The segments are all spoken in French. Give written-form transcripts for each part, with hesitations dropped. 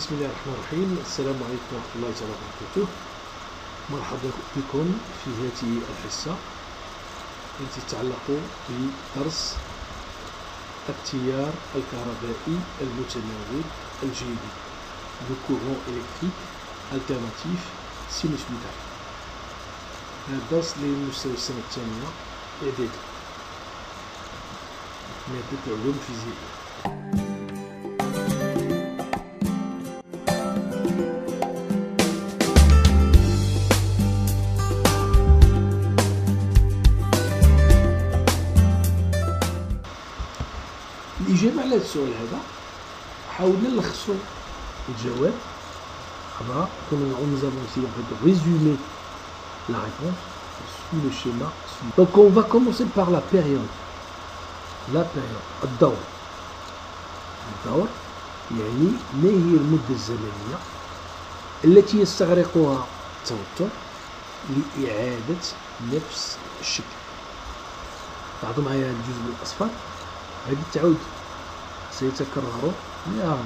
بسم الله الرحمن الرحيم. السلام عليكم ورحمة الله تعالى وبركاته. مرحبا بكم في هذه الحصة التي تتعلق بدرس التيار الكهربائي المتناوب الجيدي le courant électrique alternatif sinusoïdal. هذا الدرس للمستوى السنة الثانية إعدادي مادة علوم فيزيائية. الإجابة على هذا السؤال هذا حاولنا نلخصوا الجواب عبر nous avons essayé de résumer la réponse sous le schéma suivant. Donc on va commencer par la période. La période الدور يعني ما هي المدة الزمنية التي يستغرقها التوتر لإعادة نفس الشكل. لاحظوا معايا الجزء الأصفر هذه تعود سيتكرر مرارا.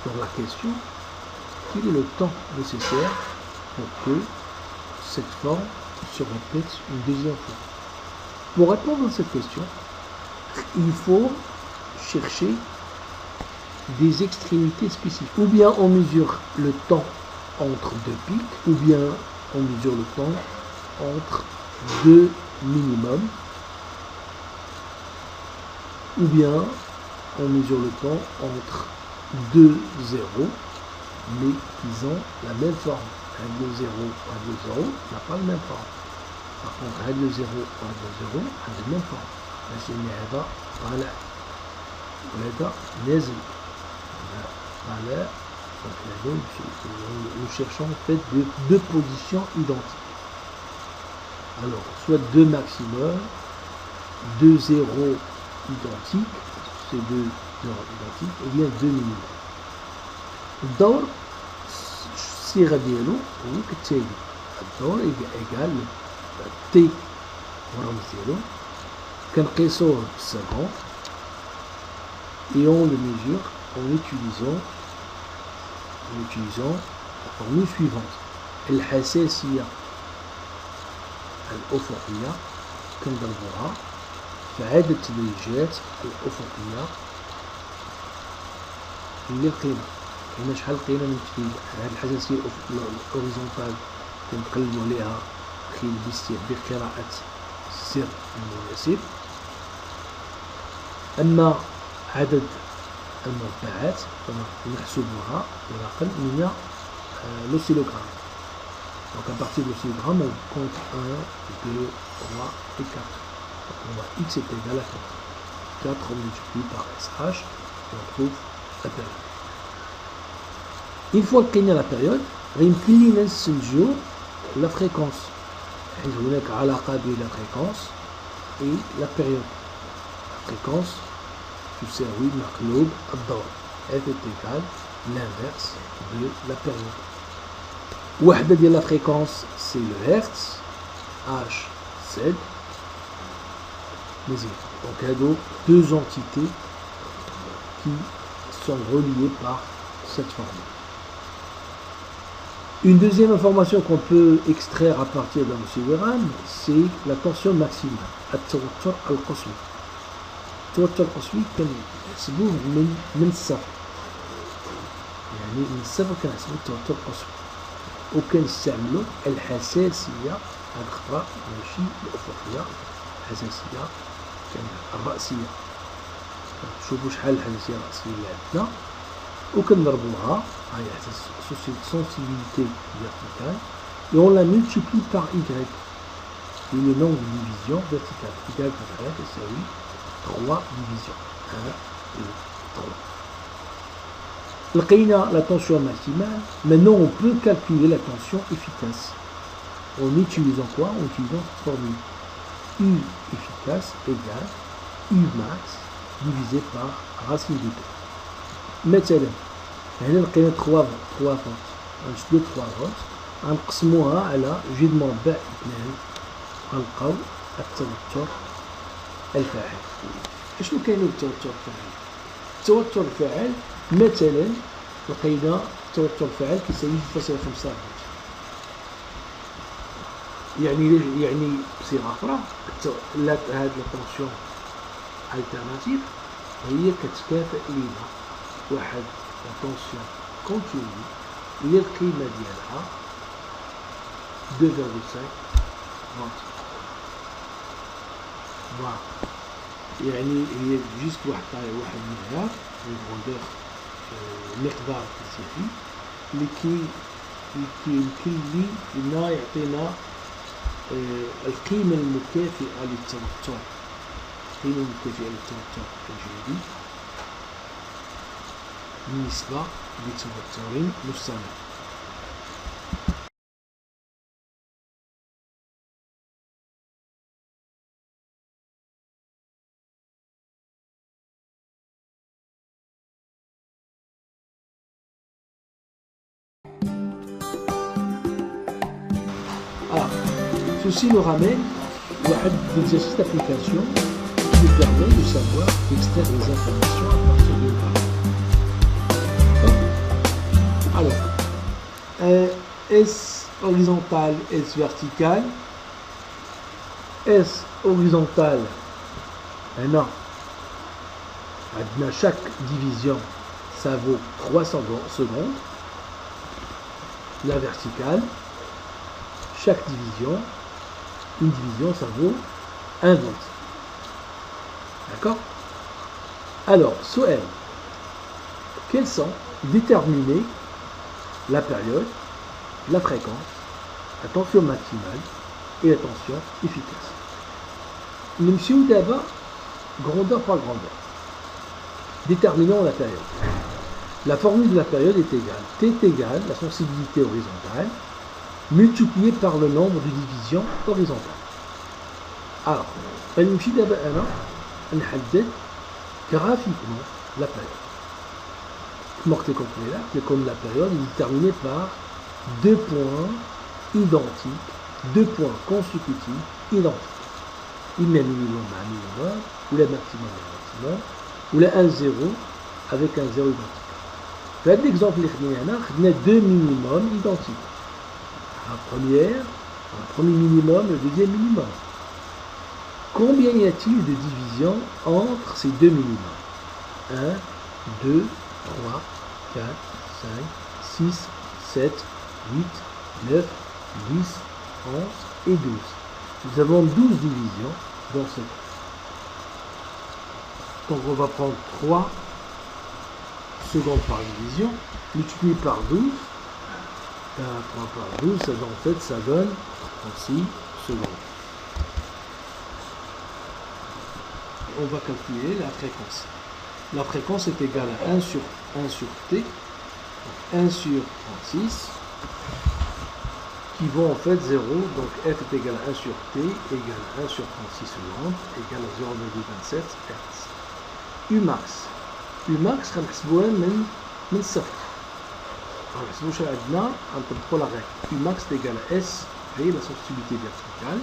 Donc la question, quel est le temps nécessaire pour que cette forme se répète une deuxième fois? Pour répondre à cette question, il faut chercher des extrémités spécifiques. Ou bien on mesure le temps entre deux pics, ou bien on mesure le temps entre deux minimums, ou bien on mesure le temps entre deux zéros, mais ils ont la même forme. Radio 0 n'a pas la même forme. Par contre, Radio 0 a la même forme. هذا طالع وهذا نازل. طالع. Nous cherchons en fait deux positions identiques. Alors, soit deux maximums, deux zéros identiques, ces deux zéros identiques, ou bien deux minimums. الدور الصيغة ديالو هو كالتالي. الدور إيكال تي والرمز ديالو كنقيسوه بالسكوند et on le mesure en utilisant la formule suivante. الحساسية الأفقية كنضربوها في عدد التدريجات الأفقية اللي القيمة كاينة شحال القيمة من التدريج. هاد الحساسية الأوريزونتال كنقلبو عليها بقراءة السر المناسب. أما عدد المربعات فنحسبها ورقم من l'oscillogramme. Donc à partir de l'oscillogramme, on compte 1, 2, 3 et 4. Donc on voit x est égal à 4. 4 on multiplie par SH et on trouve la période. Une fois لقينا la période, يمكن لينا نستنتجو la fréquence. حيث هناك علاقة بين la fréquence et la période. La fréquence تساوي مقلوب الدور. F est égal l'inverse de la période. وحدة ديال la fréquence c'est le hertz, Hz. Donc هادو deux entités qui sont reliées par cette formule. Une deuxième information qu'on peut extraire à partir d'un oscillogramme, c'est la tension maximale, التوتر القصوي. التوتر القصوي كنحسبوه من الصفر. يعني من الصفر كنحسبو التوتر القصوي. وكنستعملو الحساسية هاد الخطرة ماشي الأفقية، الحساسية الرأسية. شوفوا شحال الحساسية الرأسية اللي عندنا وكنضربوها هاي sensibilité verticale et on la multiplie par y et le nombre de divisions verticales. Y contraire يساوي 3 divisions. 1, 2, 3. لقينا la tension maximale. Maintenant on peut calculer la tension efficace. En utilisant quoi? En utilisant cette formule. U efficace égale U max divisé par racine de 2. مثلا هنا لقينا 3 فولت غنشدو 3 فولت غنقسموها على جذر مربع 2 غنلقاو التوتر الفاعل. شنو كاين التوتر الفاعل؟ التوتر الفاعل مثلا لقينا التوتر الفعال كيساوي 2.5 فولت. يعني بصيغه اخرى هاد التونسيون التيرناتيف هي كتكافئ لينا واحد التونسيون كونتينيو اللي القيمه ديالها 2.5 فولت. يعني هي جيست واحد معيار الغوندور مقدار كيسيفي اللي يمكن لنا يعطينا القيمة المكافئة للتوتر الجديد بالنسبة لتوتر مستمر. Ceci nous ramène à des exercices d'application qui nous permet de savoir extraire les informations à partir de là. Alors, S horizontal, S vertical. S horizontal, maintenant, à chaque division, ça vaut 3 secondes. La verticale, chaque division, une division, ça vaut 1 volt. D'accord? Alors, SOM, quels sont déterminer la période, la fréquence, la tension maximale et la tension efficace. Nous sommes d'abord grandeur par grandeur. Déterminons la période. La formule de la période est égale. T est égale la sensibilité horizontale multiplié par le nombre de divisions horizontales. Alors, غنمشي دابا أنا نحدد graphiquement la période. Comme la période est déterminée par 2 points identiques, 2 points consécutifs identiques. Il y a minimum à minimum, ou le maximum à maximum, ou le 1-0 avec un 0 identique. Dans l'exemple, on a 2 minimums identiques. Un premier minimum, le deuxième minimum. Combien y a-t-il de divisions entre ces 2 minimums? 1, 2, 3, 4, 5, 6, 7, 8, 9, 10, 11 et 12. Nous avons 12 divisions dans ce cas. Donc on va prendre 3 secondes par division, multiplié par 12. 3 par 12, ça donne 36 secondes. On va calculer la fréquence. La fréquence est égale à 1 sur T, donc 1 sur 36, qui vont en fait 0, donc F est égal à 1 sur T, égale à 1 sur 36 secondes, égale à 0,27 Hz. Umax. Umax, غنحسبوها من الصفر. غنحسبو عندنا غنطبقو لا règle. Umax est égal à S, et la sensibilité verticale,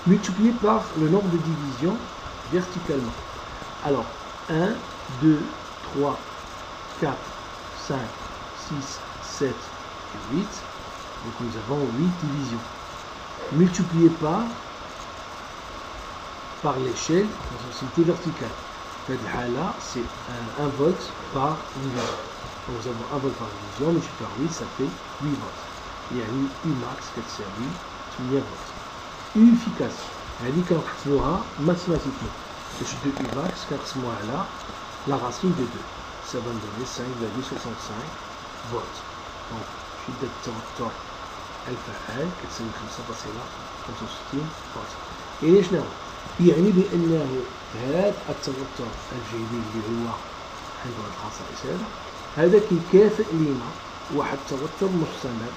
multiplié par le nombre de divisions verticalement. Alors, 1, 2, 3, 4, 5, 6, 7 et 8. Donc nous avons 8 divisions. Multiplié par l'échelle de la sensibilité verticale. Là, c'est 1 volt par division. Donc nous avons 1 volt par division, multiplié par 8, ça fait 8 volts. Il y a eu Umax qui servi 8 volts. U efficace. Elle dit qu'on va mathématiquement. Le chute de Umax, qu'on là, la racine de 2. Ça va me donner 5,65 volts. Donc, chute de التوتر الفعال كتساوي 5 فاصلة 65 فولت. يعني شنو؟ يعني بأنه هذا التوتر الجديد اللي هو عنده الخصائص هذا كيكافئ لنا واحد التوتر مستمر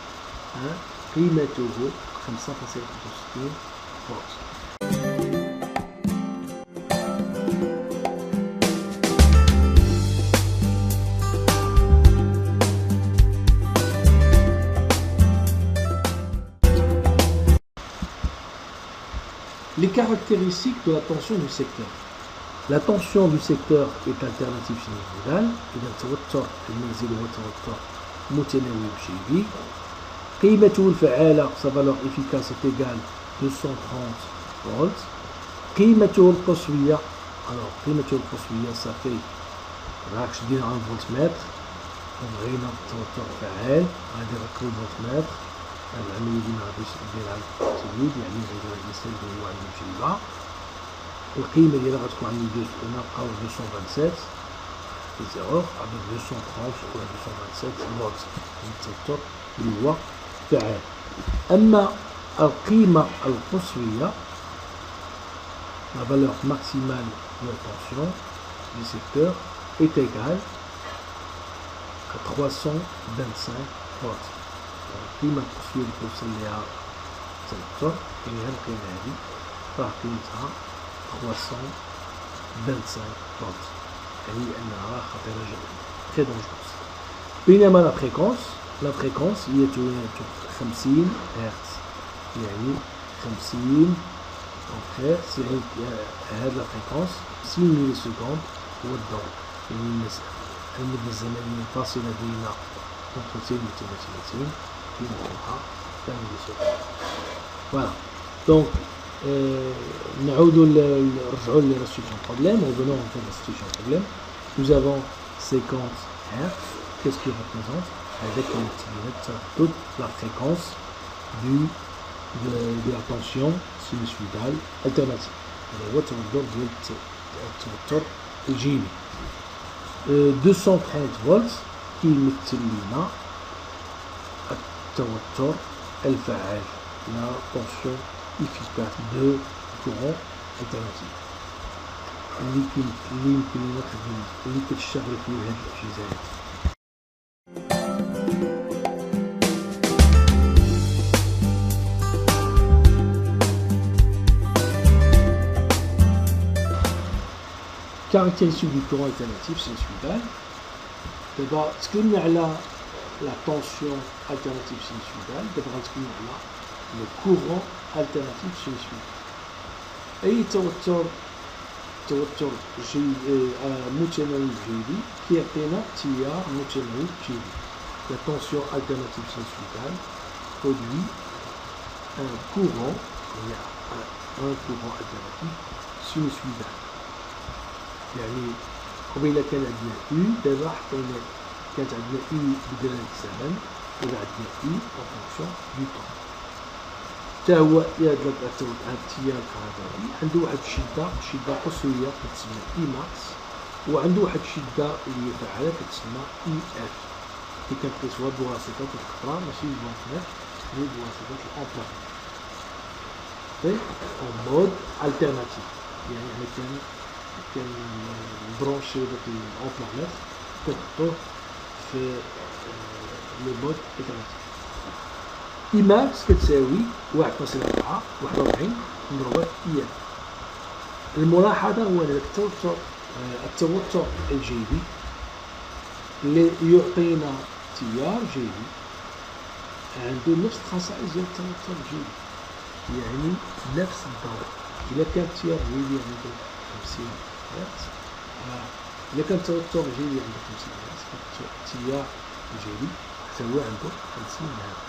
قيمته 5.65 فولت. Les caractéristiques de la tension du secteur. La tension du secteur est alternative sinusoïdale. إذا التوتر المنزلي هو توتر متناوب بجيبي. قيمته الفعالة sa valeur efficace est égale 230 volts. قيمته القصوية alors قيمته القصوية ça fait راكش دير 1 فولتمتر. بغينا التوتر فعال غادي نركبو الفولتمتر. هاد العملية دي مغاديش نديرها بالتلميذ يعني غير الإنسان اللي هو عنده تجربة. القيمة ديالها غتكون عندي نلقاو 227 0 avec 230 ولا 227 فولت التوتر اللي هو فعال. أما القيمة القصوية la valeur maximale de la tension du secteur est égale à 325 volts. القيمة القصوية اللي كنوصل ليها التوتر هي هاد القيمة هادي راه قيمتها 325 volts. يعني أنها راه خطيرة جدا très dangereuse. بينما la fréquence هي تولد 50 هرتز يعني 50 دونك هاد لا فريكونس 50 ملي سكوند هو الضوء يعني المدة الزمنية الفاصلة بين نقطتين متماثلتين قيمتها 20 ملي سكوند. فوالا دونك نرجعوا لي restitution problème. Revenons en fait à la restitution problème. Nous avons 50 Hz. Qu'est-ce qui représente avec toute la fréquence de la tension sinusoïdale alternative. هذا هو التوتر ديال التوتر الجيني. 230 فولت كيمثل لنا التوتر الفعال la tension efficace de courant alternatif اللي يمكن لنا نخدم اللي كتشتغل فيه هاد الأجهزة هادي. Caractéristiques du courant alternatif sinusoïdal. D'abord, تكلمنا على la tension alternative sinusoïdale. D'abord, نتكلموا على le courant alternatif sinusoïdal. أي توتر متناوب جيبي كيعطينا تيار متناوب جيبي. La tension alternative sinusoïdale produit un courant alternatif sinusoïdal. يعني قبيلة كان عندنا U دابا حطينا كانت عندنا U بدلالة الزمن ولا عندنا U en fonction du temps. حتى هو هاد التيار الكهربائي عنده واحد الشدة قصوية كتسمى E max وعنده واحد الشدة اللي هي فعالة كتسمى EF اللي كنقيسوها بواسطة الكهرباء ماشي الفولتمتر مي بواسطة الأمبير en mode alternatif. يعني حنا كنبرونشيو داك الأمبير كنحطوه في لو مود alternatif. إيماكس كتساوي 1.4 41 مضروبة في إف. الملاحظة هو أن التوتر الجيبي اللي يعطينا تيار جيبي عنده نفس الخصائص ديال التوتر الجيبي يعني نفس الضوء. إلا كان التيار جيبي عنده 50 هرتز إلا كان التوتر الجيبي عنده 50 هرتز التيار الجيبي حتى هو عنده 50 هرتز.